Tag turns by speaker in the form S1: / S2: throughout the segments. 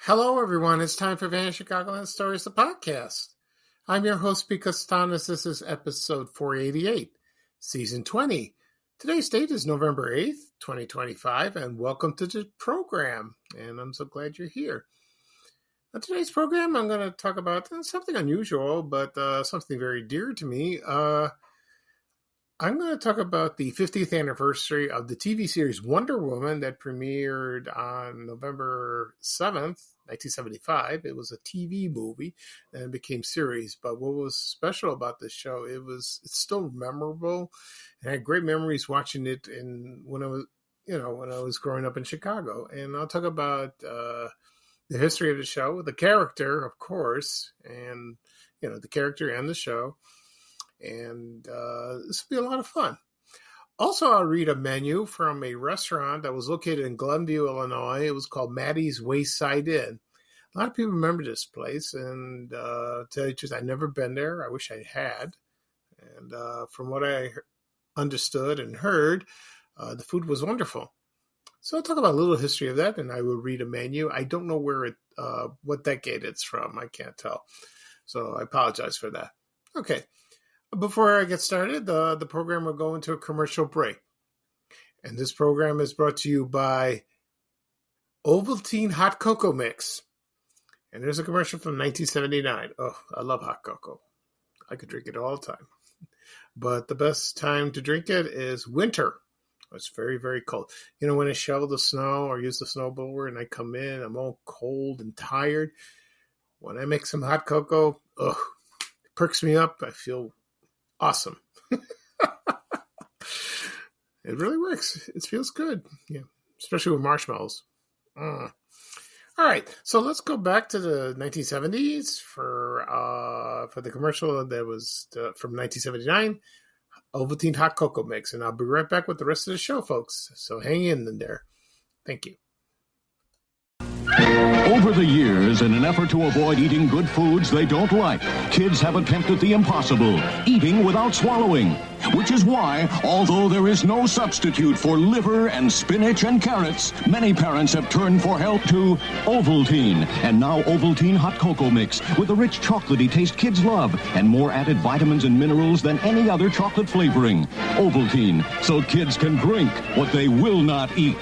S1: Hello, everyone. It's time for Vanishing Chicagoland Stories, the podcast. I'm your host, Pete Costanis. This is episode 488, season 20. Today's date is November 8th, 2025, and welcome to the program. And I'm so glad you're here. On today's program, I'm going to talk about something unusual, but something very dear to me. I'm going to talk about the 50th anniversary of the TV series Wonder Woman that premiered on November 7th, 1975. It was a TV movie and became series. But what was special about this show, it's still memorable. And I had great memories watching it when I was growing up in Chicago. And I'll talk about the history of the show, the character, of course, and the character and the show. And this will be a lot of fun. Also, I'll read a menu from a restaurant that was located in Glenview, Illinois. It was called Matty's Wayside Inn. A lot of people remember this place, and to tell you the truth, I've never been there. I wish I had. And from what I understood and heard, the food was wonderful. So I'll talk about a little history of that, and I will read a menu. I don't know what decade it's from. I can't tell. So I apologize for that. Okay. Before I get started, the program will go into a commercial break. And this program is brought to you by Ovaltine Hot Cocoa Mix. And there's a commercial from 1979. Oh, I love hot cocoa. I could drink it all the time. But the best time to drink it is winter. It's very, very cold. When I shovel the snow or use the snowblower and I come in, I'm all cold and tired. When I make some hot cocoa, it perks me up. I feel awesome. It really works. It feels good. Yeah, especially with marshmallows. All right, so let's go back to the 1970s for the commercial that was from 1979, Ovaltine Hot Cocoa Mix, and I'll be right back with the rest of the show, folks. So hang in there. Thank you.
S2: Over the years, in an effort to avoid eating good foods they don't like, kids have attempted the impossible, eating without swallowing. Which is why, although there is no substitute for liver and spinach and carrots, many parents have turned for help to Ovaltine. And now Ovaltine Hot Cocoa Mix, with a rich chocolatey taste kids love, and more added vitamins and minerals than any other chocolate flavoring. Ovaltine, so kids can drink what they will not eat.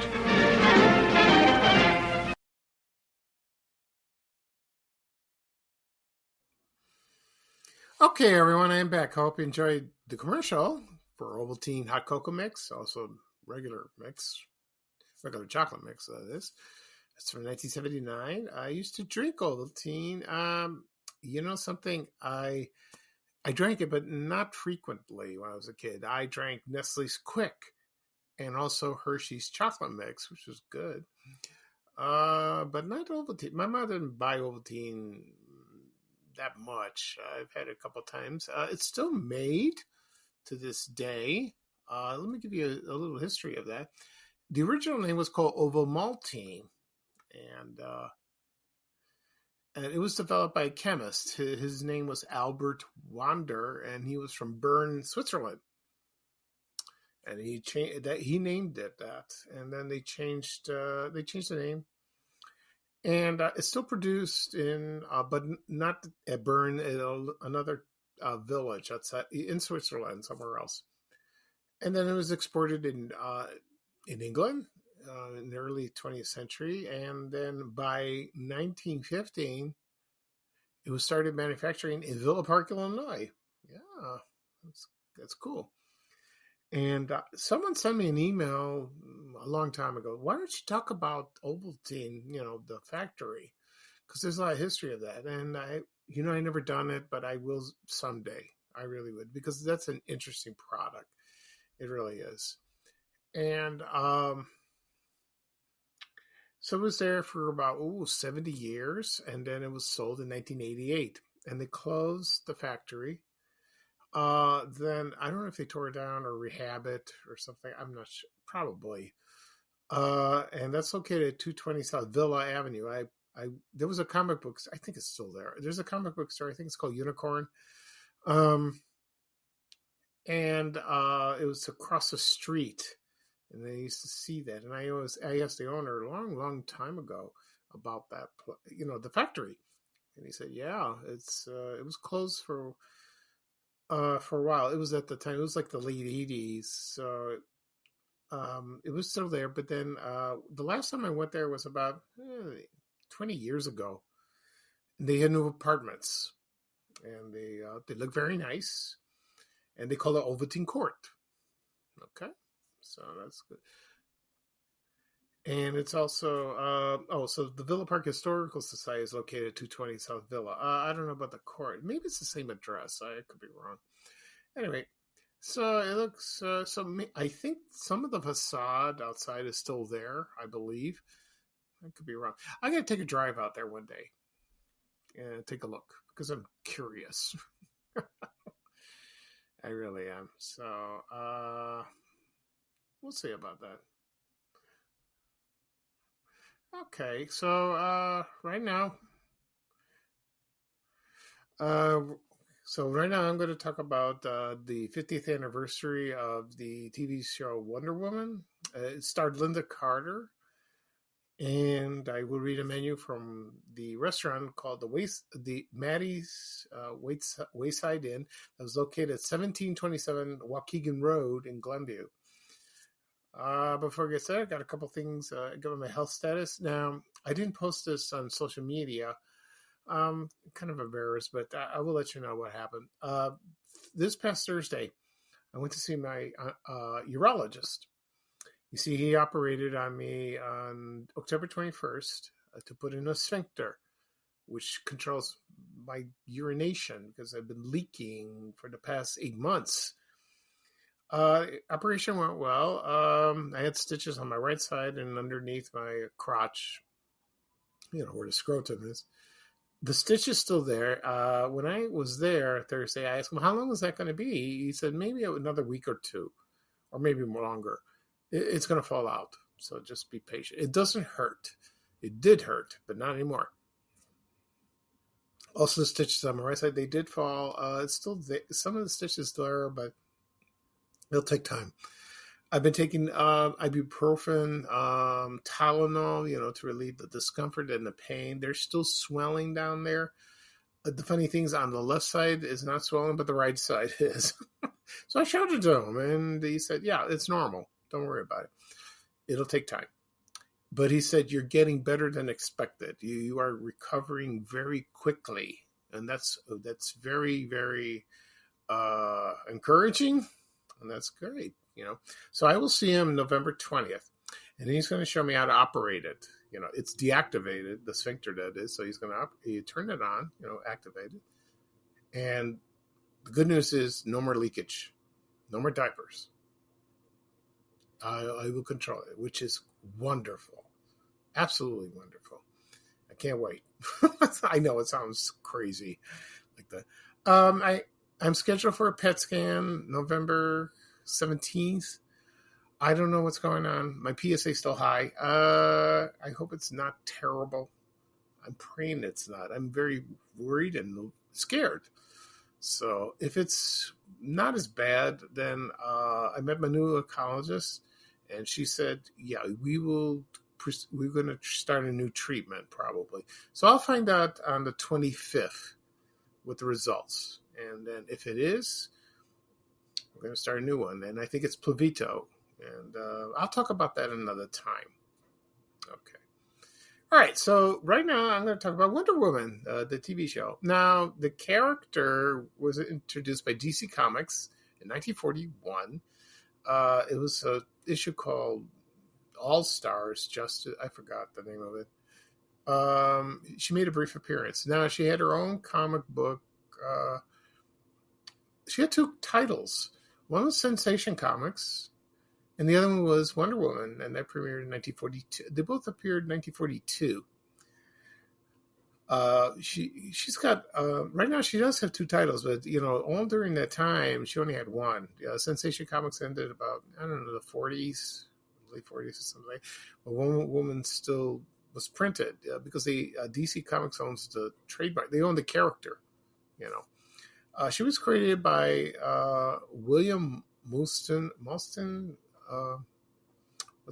S1: Okay, everyone, I'm back. Hope you enjoyed the commercial for Ovaltine Hot Cocoa Mix, also regular chocolate mix, that is. It's from 1979. I used to drink Ovaltine. Something, I drank it, but not frequently when I was a kid. I drank Nestle's Quick and also Hershey's Chocolate Mix, which was good. But not Ovaltine. My mother didn't buy Ovaltine that much. I've had it a couple times. It's still made to this day. Let me give you a little history of that. The original name was called Ovomaltine, and it was developed by a chemist. His name was Albert Wander, and he was from Bern, Switzerland. And he named it that, and then they changed the name. And it's still produced but not at Bern, another village outside in Switzerland, somewhere else. And then it was exported in England in the early 20th century, and then by 1915, it was started manufacturing in Villa Park, Illinois. Yeah, that's cool. And someone sent me an email a long time ago. Why don't you talk about Ovaltine, the factory? Because there's a lot of history of that. And I never done it, but I will someday. I really would, because that's an interesting product. It really is. And so it was there for about 70 years. And then it was sold in 1988. And they closed the factory. Then I don't know if they tore it down or rehab it or something. I'm not sure. Probably. And that's located at 220 South Villa Avenue. There was a comic book. I think it's still there. There's a comic book store. I think it's called Unicorn. And it was across the street, and I used to see that. And I asked the owner a long, long time ago, about that, the factory. And he said, yeah, it was closed for a while. It was at the time, it was like the late 80s. So it was still there. But then the last time I went there was about 20 years ago. They had new apartments, and they look very nice, and they call it Overton Court. Okay, so that's good. And it's also so the Villa Park Historical Society is located at 220 South Villa. I don't know about the court. Maybe it's the same address. I could be wrong. Anyway, so it looks. I think some of the facade outside is still there. I believe. I could be wrong. I'm gonna take a drive out there one day and take a look because I'm curious. I really am. So we'll see about that. Okay, so right now I'm going to talk about the 50th anniversary of the TV show Wonder Woman. It starred Linda Carter. And I will read a menu from the restaurant called Matty's Wayside Inn that was located at 1727 Waukegan Road in Glenview. Before I get started, I got a couple things given my health status. Now, I didn't post this on social media. Kind of embarrassed, but I will let you know what happened. This past Thursday, I went to see my urologist. You see, he operated on me on October 21st to put in a sphincter, which controls my urination because I've been leaking for the past 8 months. Operation went well. I had stitches on my right side and underneath my crotch, where the scrotum is. The stitch is still there. When I was there Thursday, I asked him, how long is that going to be? He said, maybe another week or two, or maybe longer. It's going to fall out. So just be patient. It doesn't hurt. It did hurt, but not anymore. Also, the stitches on my right side, they did fall. It's still there. Some of the stitches there, but it'll take time. I've been taking ibuprofen, Tylenol, to relieve the discomfort and the pain. There's still swelling down there. The funny thing is on the left side is not swollen, but the right side is. So I showed it to him, and he said, yeah, it's normal. Don't worry about it. It'll take time. But he said, you're getting better than expected. You are recovering very quickly. And that's very, very encouraging. And that's great, So I will see him November 20th. And he's going to show me how to operate it. It's deactivated, the sphincter that is. So he's going to turn it on, activate it. And the good news is no more leakage. No more diapers. I will control it, which is wonderful. Absolutely wonderful. I can't wait. I know it sounds crazy like that. I'm scheduled for a PET scan November 17th. I don't know what's going on. My PSA is still high. I hope it's not terrible. I'm praying it's not. I'm very worried and scared. So if it's not as bad, then I met my new oncologist, and she said, yeah, we're going to start a new treatment probably. So I'll find out on the 25th with the results. And then if it is, we're going to start a new one. And I think it's Pluvito. And I'll talk about that another time. Okay. All right. So right now I'm going to talk about Wonder Woman, the TV show. Now, the character was introduced by DC Comics in 1941. It was an issue called All Stars. I forgot the name of it. She made a brief appearance. Now, she had her own comic book. She had two titles. One was Sensation Comics, and the other one was Wonder Woman, and that premiered in 1942. They both appeared in 1942. She's got right now she does have two titles, but all during that time she only had one. Sensation Comics ended about the 40s, late 40s or something. But Wonder Woman still was printed because DC Comics owns the trademark. They own the character. She was created by William Moulton. What's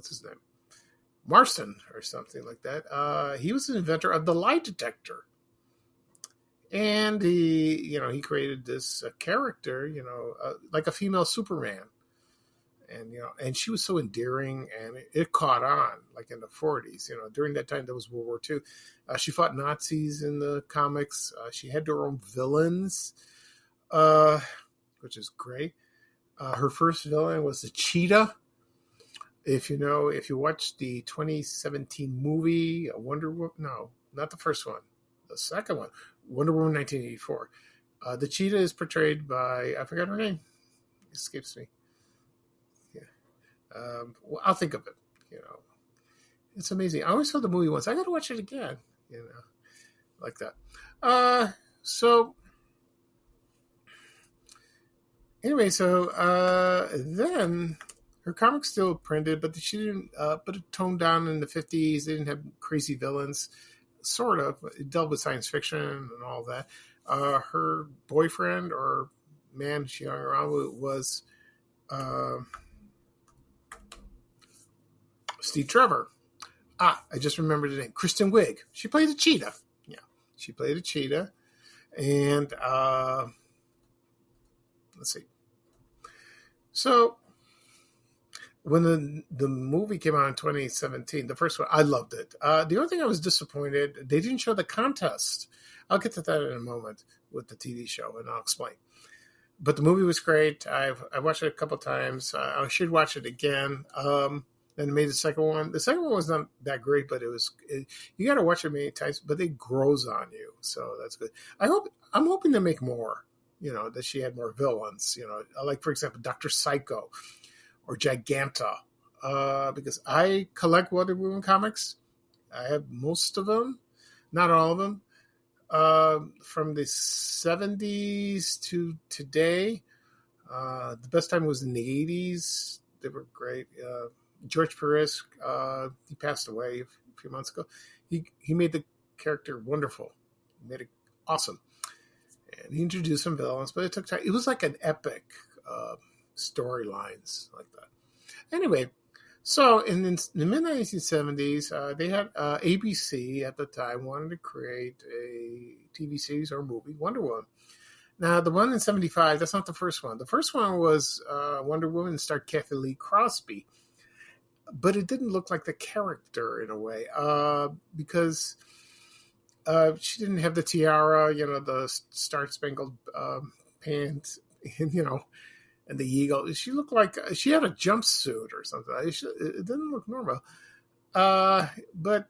S1: his name? Marston or something like that. He was the inventor of the lie detector. And he created this character, like a female Superman. And she was so endearing, and it caught on, like in the 40s. During that time, there was World War II. She fought Nazis in the comics. She had her own villains, which is great. Her first villain was the Cheetah. If you watch the 2017 movie, Wonder Woman, no, not the first one, the second one, Wonder Woman 1984. The Cheetah is portrayed by, I forgot her name. It escapes me. Well, I'll think of it. It's amazing. I always saw the movie once. I got to watch it again. Like that. So anyway, then her comics still printed, but she didn't. But it toned down in the 50s. They didn't have crazy villains. Sort of. It dealt with science fiction and all that. Her boyfriend or man she hung around with was. Steve Trevor. I just remembered the name. Kristen Wiig. She played a cheetah. Yeah, she played a cheetah. And let's see. So when the movie came out in 2017, the first one, I loved it. The only thing I was disappointed, they didn't show the contest. I'll get to that in a moment with the TV show, and I'll explain. But the movie was great. I watched it a couple times. I should watch it again. And made the second one. The second one was not that great, but you got to watch it many times. But it grows on you, so that's good. I'm hoping to make more. That she had more villains. Like for example, Dr. Psycho or Giganta, because I collect Wonder Woman comics. I have most of them, not all of them, from the 70s to today. The best time was in the 80s. They were great. George Perez, he passed away a few months ago. He made the character wonderful. He made it awesome. And he introduced some villains, but it took time. It was like an epic storylines like that. Anyway, so in the mid-1970s, they had ABC at the time wanted to create a TV series or movie, Wonder Woman. Now, the one in 75, that's not the first one. The first one was Wonder Woman starred Kathy Lee Crosby. But it didn't look like the character in a way because she didn't have the tiara, the Star-Spangled pants, and the eagle. She looked like she had a jumpsuit or something. It didn't look normal. But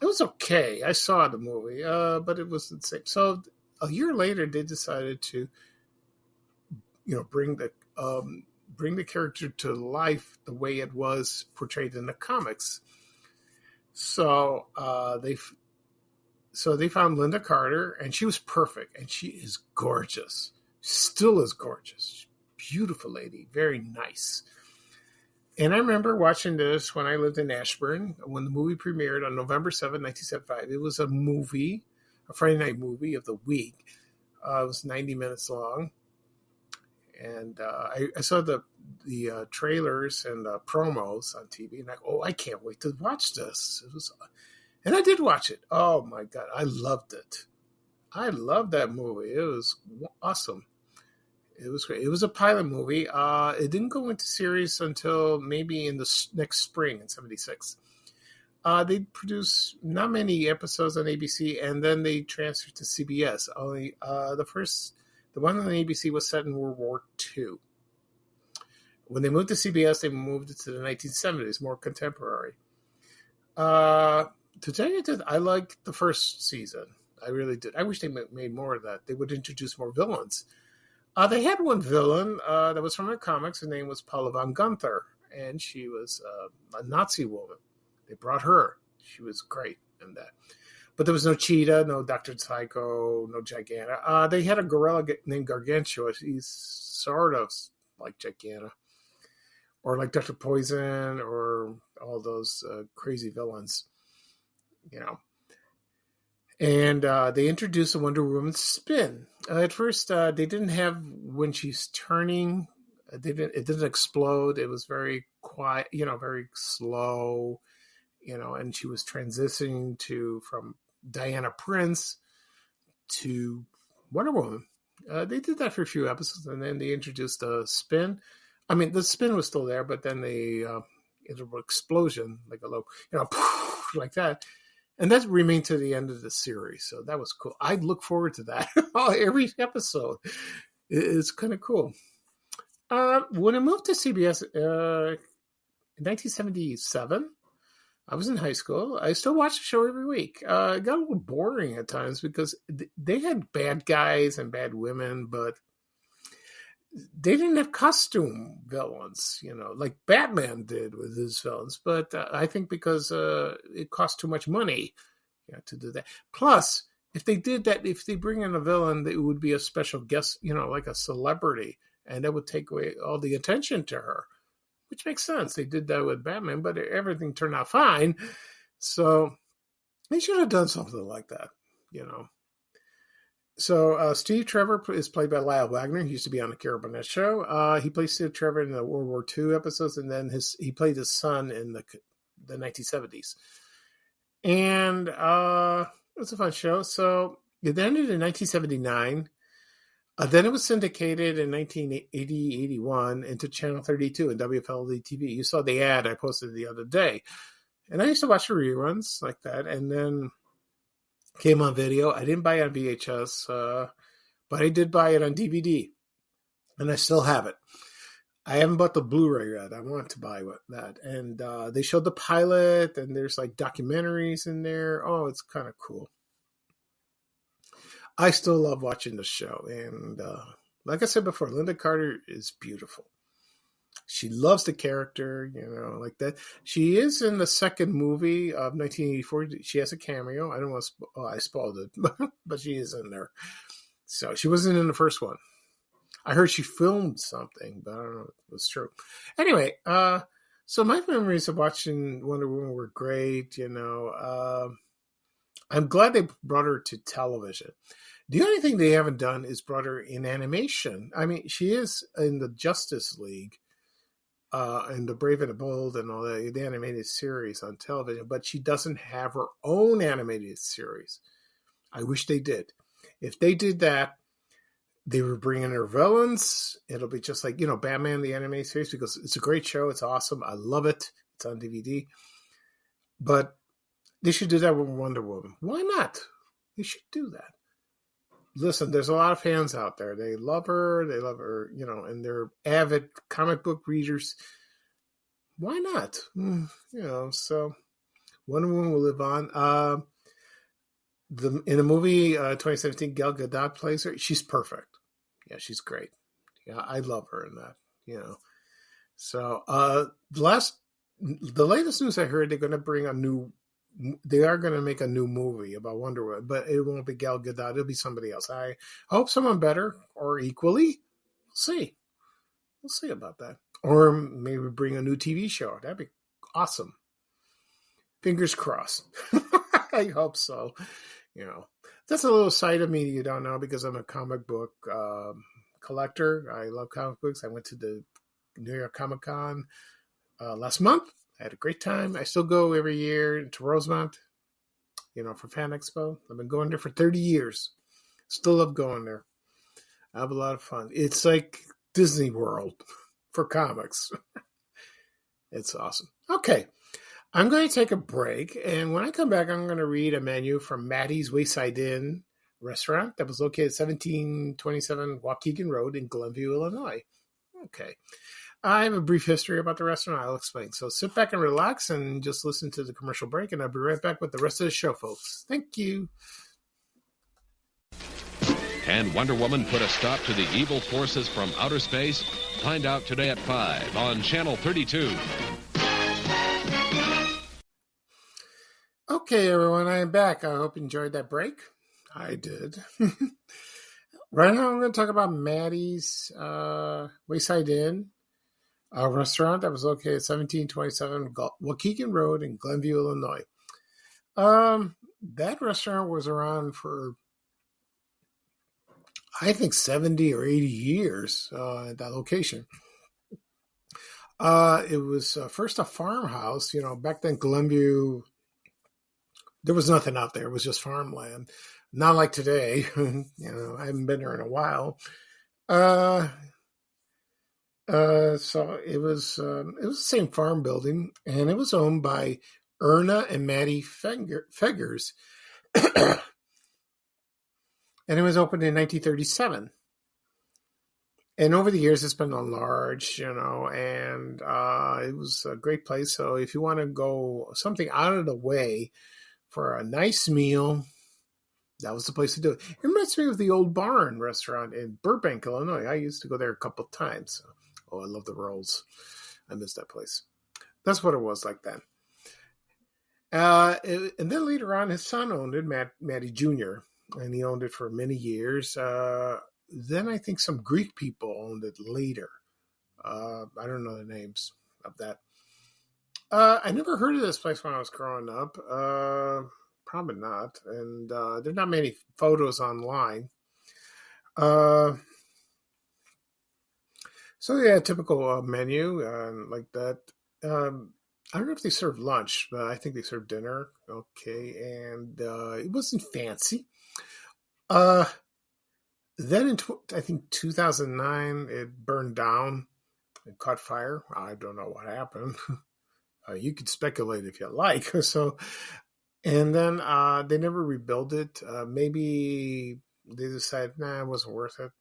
S1: it was okay. I saw the movie, but it wasn't the same. So a year later, they decided to, bring the character to life the way it was portrayed in the comics. So they found Linda Carter, and she was perfect, and she is gorgeous. Still is gorgeous. Beautiful lady, very nice. And I remember watching this when I lived in Ashburn, when the movie premiered on November 7, 1975. It was a movie, a Friday night movie of the week. It was 90 minutes long. And I saw the trailers and the promos on TV, and I can't wait to watch this. And I did watch it. Oh my God, I loved it. I loved that movie. It was awesome. It was great. It was a pilot movie. It didn't go into series until maybe in the next spring in '76. They produced not many episodes on ABC, and then they transferred to CBS. Only the one on ABC was set in World War II. When they moved to CBS, they moved it to the 1970s, more contemporary. To tell you the truth, I liked the first season. I really did. I wish they made more of that. They would introduce more villains. They had one villain that was from the comics. Her name was Paula von Gunther, and she was a Nazi woman. They brought her. She was great in that. But there was no Cheetah, no Dr. Psycho, no Giganta. They had a gorilla named Gargantua. He's sort of like Giganta. Or like Dr. Poison, or all those crazy villains, And they introduced the Wonder Woman spin. At first, they didn't have when she's turning It didn't explode. It was very quiet, very slow, and she was transitioning from Diana Prince to Wonder Woman. They did that for a few episodes, and then they introduced a spin. I mean, the spin was still there, but then it was an explosion, like a low, like that. And that remained to the end of the series. So that was cool. I look forward to that every episode. It's kind of cool. When I moved to CBS in 1977, I was in high school. I still watched the show every week. It got a little boring at times because they had bad guys and bad women, but they didn't have costume villains, like Batman did with his villains. But I think because it cost too much money to do that. Plus, if they did that, if they bring in a villain, it would be a special guest, like a celebrity, and that would take away all the attention to her, which makes sense. They did that with Batman, but everything turned out fine. So they should have done something like that, So Steve Trevor is played by Lyle Wagner. He used to be on the Carol Burnett show. He played Steve Trevor in the World War II episodes, and then he played his son in the 1970s. And it was a fun show. So it ended in 1979. Then it was syndicated in 1980-81 into Channel 32 and WFLD TV. You saw the ad I posted the other day. And I used to watch the reruns like that. And then came on video. I didn't buy it on VHS, but I did buy it on DVD. And I still have it. I haven't bought the Blu-ray yet. I want to buy that. And they showed the pilot, and there's like documentaries in there. Oh, it's kind of cool. I still love watching the show. And like I said before, Linda Carter is beautiful. She loves the character, like that. She is in the second movie of 1984. She has a cameo. I don't want to I spoiled it, but she is in there. So she wasn't in the first one. I heard she filmed something, but I don't know if it was true. Anyway, so my memories of watching Wonder Woman were great, I'm glad they brought her to television. The only thing they haven't done is brought her in animation. I mean, she is in the Justice League and the Brave and the Bold and all that, the animated series on television, but she doesn't have her own animated series. I wish they did. If they did that, they were bringing her villains. It'll be just like, Batman, the animated series, because it's a great show. It's awesome. I love it. It's on DVD. But they should do that with Wonder Woman. Why not? They should do that. Listen, there's a lot of fans out there. They love her, and they're avid comic book readers. Why not? So Wonder Woman will live on. In the movie 2017, Gal Gadot plays her. She's perfect. Yeah, she's great. Yeah, I love her in that. So the latest news I heard, they are going to make a new movie about Wonder Woman, but it won't be Gal Gadot. It'll be somebody else. I hope someone better or equally. We'll see. We'll see about that. Or maybe bring a new TV show. That'd be awesome. Fingers crossed. I hope so. That's a little side of me you don't know because I'm a comic book collector. I love comic books. I went to the New York Comic Con last month. I had a great time. I still go every year to Rosemont, for Fan Expo. I've been going there for 30 years. Still love going there. I have a lot of fun. It's like Disney World for comics. It's awesome. Okay. I'm going to take a break, and when I come back, I'm going to read a menu from Matty's Wayside Inn restaurant that was located at 1727 Waukegan Road in Glenview, Illinois. Okay. I have a brief history about the restaurant. I'll explain. So sit back and relax and just listen to the commercial break, and I'll be right back with the rest of the show, folks. Thank you.
S3: Can Wonder Woman put a stop to the evil forces from outer space? Find out today at 5 on Channel 32.
S1: Okay, everyone, I am back. I hope you enjoyed that break. I did. Right now, I'm going to talk about Matty's Wayside Inn, a restaurant that was located at 1727 Waukegan Road in Glenview, Illinois. That restaurant was around for, I think, 70 or 80 years at that location. It was first a farmhouse. Back then, Glenview, there was nothing out there. It was just farmland. Not like today. I haven't been there in a while. So it was the same farm building, and it was owned by Erna and Matty Feggers. And it was opened in 1937. And over the years, it's been enlarged, and it was a great place. So if you want to go something out of the way for a nice meal, that was the place to do it. It reminds me of the Old Barn restaurant in Burbank, Illinois. I used to go there a couple of times. Oh, I love the rolls. I miss that place. That's what it was like then. And then later on, his son owned it, Matty Jr., and he owned it for many years. Then I think some Greek people owned it later. I don't know the names of that. I never heard of this place when I was growing up. Probably not. And there are not many photos online. So yeah, typical menu like that. I don't know if they served lunch, but I think they served dinner. Okay, and it wasn't fancy. Then in I think 2009, it burned down and caught fire. I don't know what happened. You could speculate if you like. So, and then they never rebuilt it. Maybe they decided, it wasn't worth it.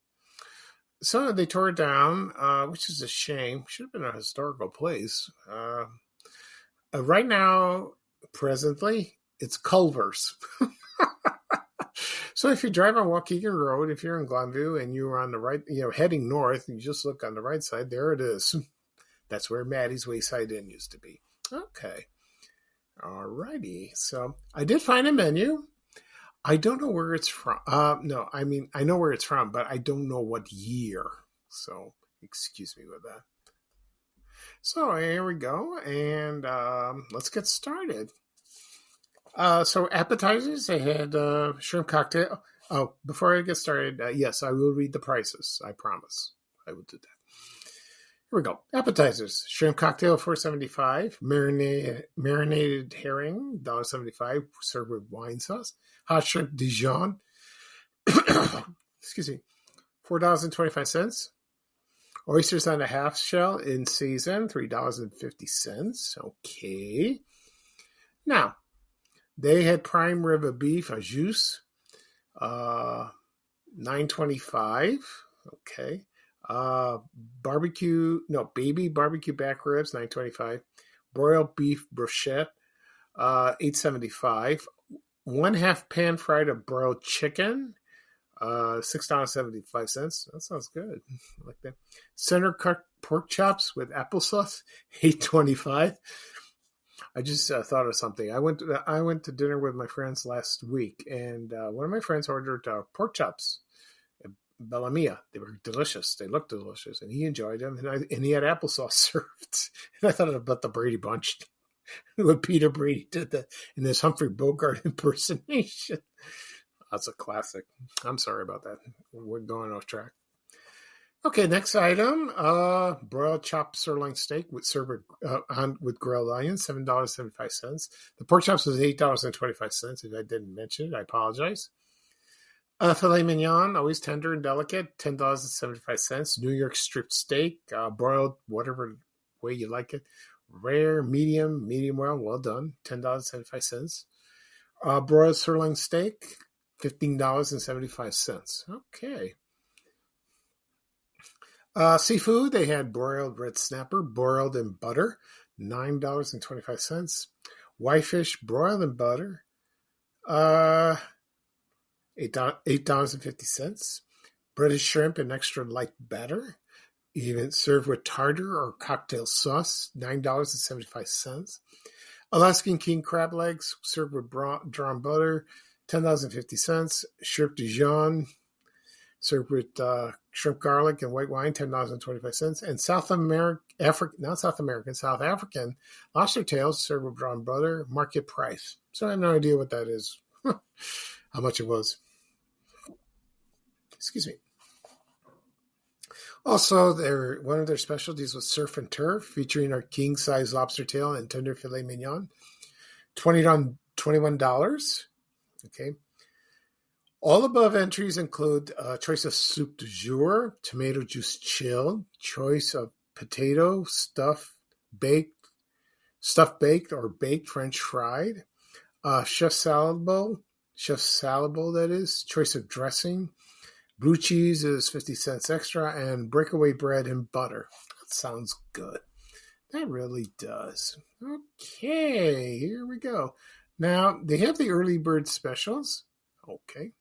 S1: So they tore it down, which is a shame. Should have been a historical place. Right now, presently, it's Culver's. So if you drive on Waukegan Road, if you're in Glenview and you're on the right, heading north, and you just look on the right side, there it is. That's where Matty's Wayside Inn used to be. Okay. All righty. So I did find a menu. I don't know where it's from. No, I mean, I know where it's from, but I don't know what year. So excuse me with that. So here we go. And let's get started. So appetizers, they had shrimp cocktail. Oh, before I get started, yes, I will read the prices. I promise. I will do that. Here we go. Appetizers. Shrimp cocktail, $4.75. Marinated herring, $1.75, served with wine sauce. Hot shrimp Dijon, excuse me, $4.25. Oysters on a half shell in season, $3.50. Okay. Now, they had prime rib of beef, a juice, $9.25. Okay. Baby barbecue back ribs, $9.25. Broiled beef brochette, $8.75. 1/2 pan fried of broiled chicken, $6.75. That sounds good. I like that. Center cut pork chops with applesauce, $8.25. I just thought of something. I went to dinner with my friends last week, and one of my friends ordered pork chops, Bella Mia. They were delicious. They looked delicious, and he enjoyed them. And he had applesauce served. And I thought about the Brady Bunch, what Peter Brady did in his Humphrey Bogart impersonation. That's a classic. I'm sorry about that. We're going off track. Okay, next item, broiled chopped sirloin steak served with grilled onions, $7.75. The pork chops was $8.25. If I didn't mention it, I apologize. Filet mignon, always tender and delicate, $10.75. New York strip steak, broiled whatever way you like it. Rare, medium well done, $10.75. Broiled sirloin steak, $15.75. Okay. Seafood, they had broiled red snapper, broiled in butter, $9.25. Whitefish, broiled in butter, $8.50. Breaded shrimp in extra light batter, even served with tartar or cocktail sauce, $9.75. Alaskan king crab legs served with drawn butter, $10.50. Shrimp Dijon served with shrimp garlic and white wine, $10.25. And South African lobster tails served with drawn butter, market price. So I have no idea what that is, how much it was. Excuse me. Also, one of their specialties was surf and turf, featuring our king-size lobster tail and tender filet mignon. $21. Okay. All above entries include choice of soup du jour, tomato juice chilled, choice of potato stuffed baked or baked French fried, chef salad bowl that is, choice of dressing, blue cheese is 50 cents extra, and breakaway bread and butter. That sounds good. That really does. Okay, here we go. Now, they have the early bird specials. Okay.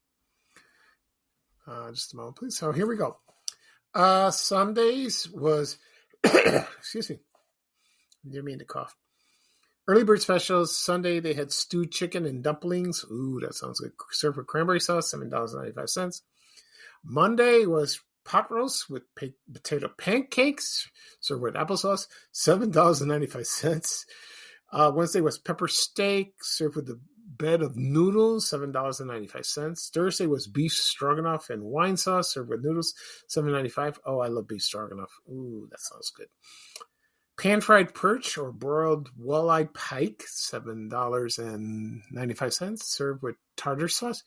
S1: Just a moment, please. So here we go. Sundays was, excuse me, didn't mean to cough. Early bird specials. Sunday, they had stewed chicken and dumplings. Ooh, that sounds good. Served with cranberry sauce, $7.95. Monday was pot roast with potato pancakes, served with applesauce, $7.95. Wednesday was pepper steak, served with a bed of noodles, $7.95. Thursday was beef stroganoff and wine sauce, served with noodles, $7.95. Oh, I love beef stroganoff. Ooh, that sounds good. Pan-fried perch or broiled walleye pike, $7.95, served with tartar sauce.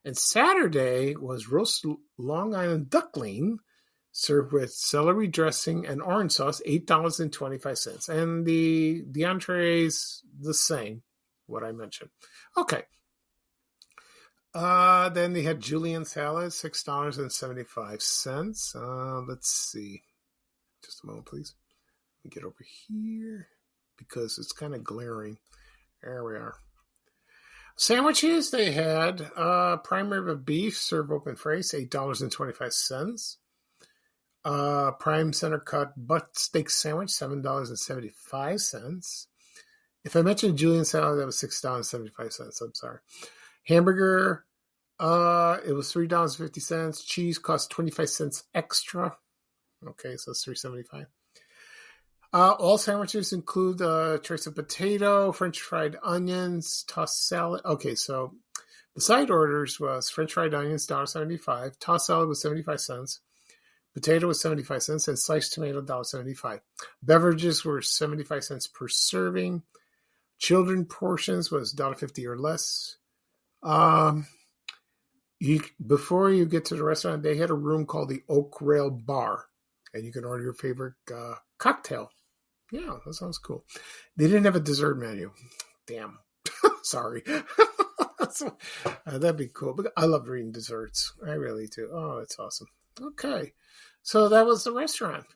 S1: And Saturday was roast Long Island duckling, served with celery dressing and orange sauce, $8.25. And the entrees, the same, what I mentioned. Okay. Then they had julienne salad, $6.75. Let's see. Just a moment, please. Let me get over here because it's kind of glaring. There we are. Sandwiches, they had prime rib of beef, served open face, $8.25. Prime center cut butt steak sandwich, $7.75. If I mentioned julienne salad, that was $6.75. I'm sorry. Hamburger, it was $3.50. Cheese cost 25 cents extra. Okay, so it's $3.75. All sandwiches include choice of potato, French fried onions, tossed salad. Okay, so the side orders was French fried onions, $1.75. Tossed salad was 75 cents. Potato was 75 cents, and sliced tomato, $1.75. Beverages were 75 cents per serving. Children portions was $1.50 or less. Before you get to the restaurant, they had a room called the Oak Rail Bar, and you can order your favorite cocktail. Yeah, that sounds cool. They didn't have a dessert menu. Damn. Sorry. That'd be cool. But I love reading desserts. I really do. Oh, it's awesome. Okay. So that was the restaurant.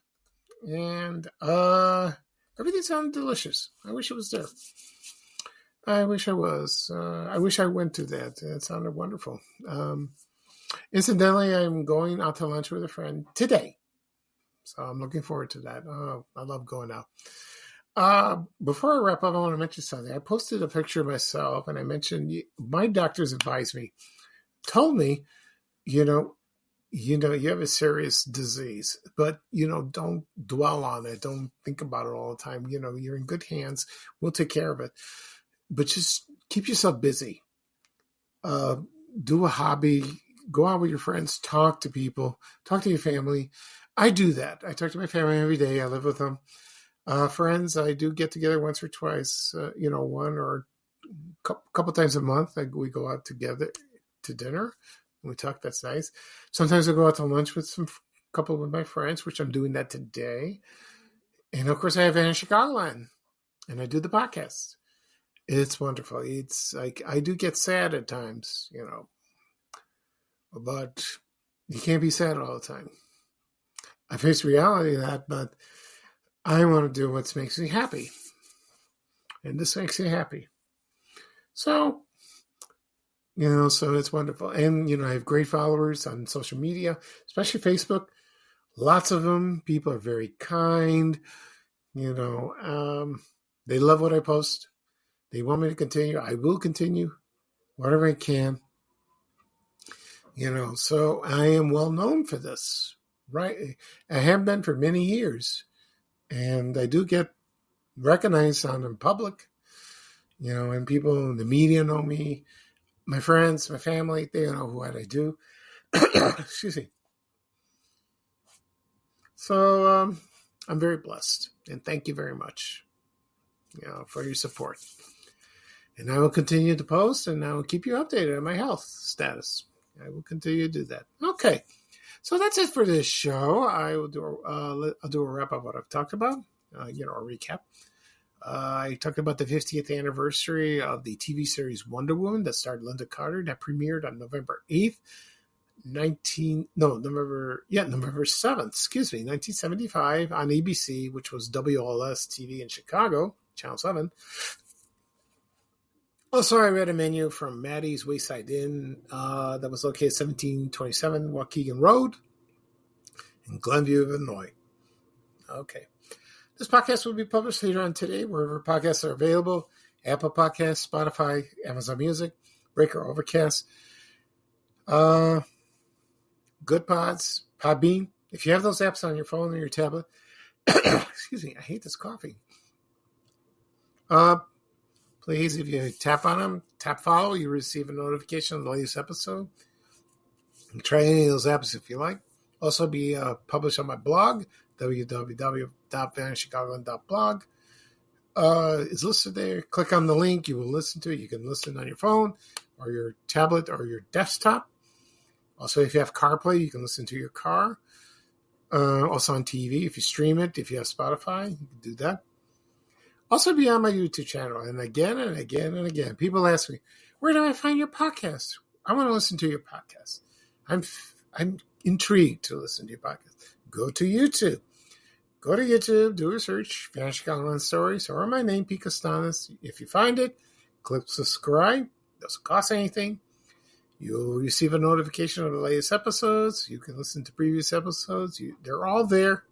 S1: And everything sounded delicious. I wish it was there. I wish I was. I wish I went to that. It sounded wonderful. Incidentally, I'm going out to lunch with a friend today. So I'm looking forward to that. Oh, I love going out. Before I wrap up, I want to mention something. I posted a picture of myself, and I mentioned my doctors told me, you have a serious disease, but, don't dwell on it. Don't think about it all the time. You're in good hands. We'll take care of it. But just keep yourself busy. Do a hobby. Go out with your friends. Talk to people. Talk to your family. I do that. I talk to my family every day. I live with them. Friends, I do get together once or twice, one or a couple times a month. We go out together to dinner. We talk. That's nice. Sometimes I go out to lunch with couple of my friends, which I'm doing that today. And of course, I have Van Chicagoland, and I do the podcast. It's wonderful. It's like I do get sad at times, but you can't be sad all the time. I face reality of that, but I want to do what makes me happy. And this makes me happy. So, so it's wonderful. And, I have great followers on social media, especially Facebook. Lots of them. People are very kind. They love what I post. They want me to continue. I will continue whatever I can. So I am well known for this. Right. I have been for many years, and I do get recognized in public, and people in the media know me, my friends, my family, they know what I do. Excuse me. So I'm very blessed, and thank you very much, for your support. And I will continue to post, and I will keep you updated on my health status. I will continue to do that. Okay, so that's it for this show. I will do I'll do a wrap of what I've talked about. A recap. I talked about the 50th anniversary of the TV series Wonder Woman that starred Linda Carter, that premiered on November 8th, November 7th, 1975 on ABC, which was WLS TV in Chicago, Channel 7. Also, I read a menu from Matty's Wayside Inn that was located at 1727 Waukegan Road in Glenview, Illinois. Okay. This podcast will be published later on today, wherever podcasts are available: Apple Podcasts, Spotify, Amazon Music, Breaker, Overcast, Good Pods, Podbean. If you have those apps on your phone or your tablet, excuse me, I hate this coffee. Please, if you tap on them, tap follow, you receive a notification of the latest episode. And try any of those apps if you like. Also be published on my blog, www.vanishchicagoland.blog. It's listed there. Click on the link. You will listen to it. You can listen on your phone or your tablet or your desktop. Also, if you have CarPlay, you can listen to your car. Also on TV, if you stream it, if you have Spotify, you can do that. Also be on my YouTube channel. And again and again and again, people ask me, where do I find your podcast? I want to listen to your podcast. I'm intrigued to listen to your podcast. Go to YouTube. Go to YouTube, do a search, Vanishing Chicagoland Stories, or my name, Pete Costanis. If you find it, click subscribe. It doesn't cost anything. You'll receive a notification of the latest episodes. You can listen to previous episodes. They're all there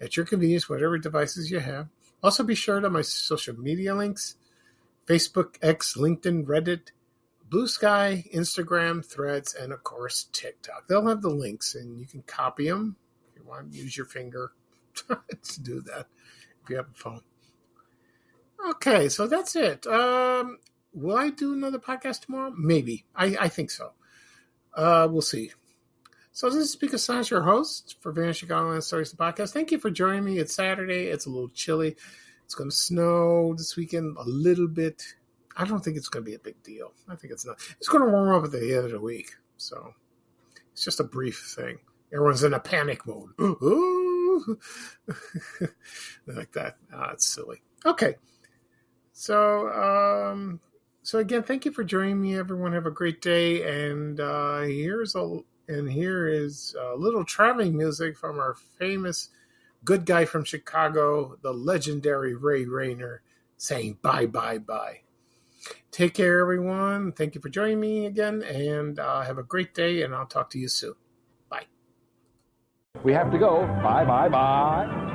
S1: at your convenience, whatever devices you have. Also, be sure to my social media links: Facebook, X, LinkedIn, Reddit, Blue Sky, Instagram, Threads, and, of course, TikTok. They'll have the links, and you can copy them if you want to use your finger to do that if you have a phone. Okay, so that's it. Will I do another podcast tomorrow? Maybe. I think so. We'll see. So this is Speaker Science, your host for Vanishing Chicagoland Stories, the podcast. Thank you for joining me. It's Saturday. It's a little chilly. It's going to snow this weekend a little bit. I don't think it's going to be a big deal. I think it's not. It's going to warm up at the end of the week. So it's just a brief thing. Everyone's in a panic mode. Like that. It's silly. Okay. So again, thank you for joining me, everyone. Have a great day. And here is a little traveling music from our famous good guy from Chicago, the legendary Ray Rayner, saying bye, bye, bye. Take care, everyone. Thank you for joining me again, and have a great day, and I'll talk to you soon. Bye.
S4: We have to go. Bye, bye, bye.